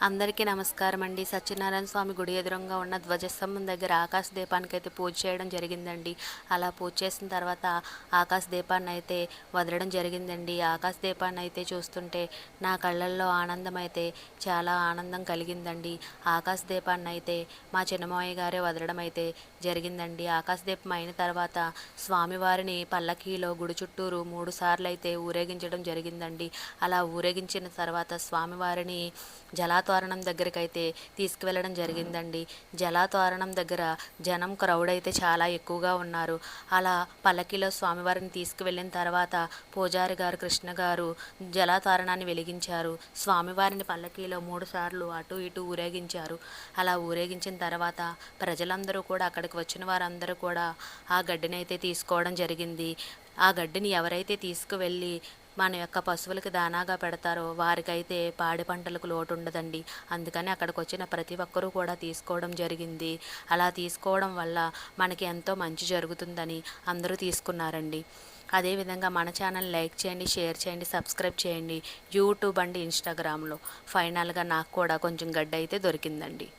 అందరికీ నమస్కారం అండి. సత్యనారాయణ స్వామి గుడి ఎదురుగా ఉన్న ధ్వజస్తంభం దగ్గర ఆకాశ దీపానికి అయితే పూజ చేయడం జరిగిందండి. అలా పూజ చేసిన తర్వాత ఆకాశ దీపాన్ని అయితే వదలడం జరిగిందండి. ఆకాశ దీపాన్ని అయితే చూస్తుంటే నా కళ్ళల్లో ఆనందం అయితే చాలా ఆనందం కలిగిందండి. ఆకాశ దీపాన్ని అయితే మా చిన్నమావయ్య గారే వదలడం అయితే జరిగిందండి. ఆకాశ దీపం అయిన తర్వాత స్వామివారిని పల్లకీలో గుడి చుట్టూరు 3 సార్లు అయితే ఊరేగించడం జరిగిందండి. అలా ఊరేగించిన తర్వాత స్వామివారిని జలాతోరణం దగ్గరికైతే తీసుకువెళ్ళడం జరిగిందండి. జలాతోరణం దగ్గర జనం క్రౌడ్ అయితే చాలా ఎక్కువగా ఉన్నారు. అలా పల్లకిలో స్వామివారిని తీసుకువెళ్ళిన తర్వాత పూజారి గారు కృష్ణ గారు జలాతోరణాన్ని వెలిగించారు. స్వామివారిని పల్లకీలో 3 సార్లు అటు ఇటు ఊరేగించారు. అలా ఊరేగించిన తర్వాత ప్రజలందరూ కూడా అక్కడికి వచ్చిన వారందరూ కూడా ఆ గడ్డిని అయితే తీసుకోవడం జరిగింది. ఆ గడ్డిని ఎవరైతే తీసుకువెళ్ళి మన యొక్క పశువులకు దానాగా పెడతారో వారికైతే పాడి పంటలకు లోటు ఉండదండి. అందుకని అక్కడికి వచ్చిన ప్రతి ఒక్కరూ కూడా తీసుకోవడం జరిగింది. అలా తీసుకోవడం వల్ల మనకి ఎంతో మంచి జరుగుతుందని అందరూ తీసుకున్నారండి. అదేవిధంగా మన ఛానల్ లైక్ చేయండి, షేర్ చేయండి, సబ్స్క్రైబ్ చేయండి. యూట్యూబ్ అండి, ఇన్స్టాగ్రామ్లో ఫైనల్గా నాకు కూడా కొంచెం గడ్డ అయితే దొరికిందండి.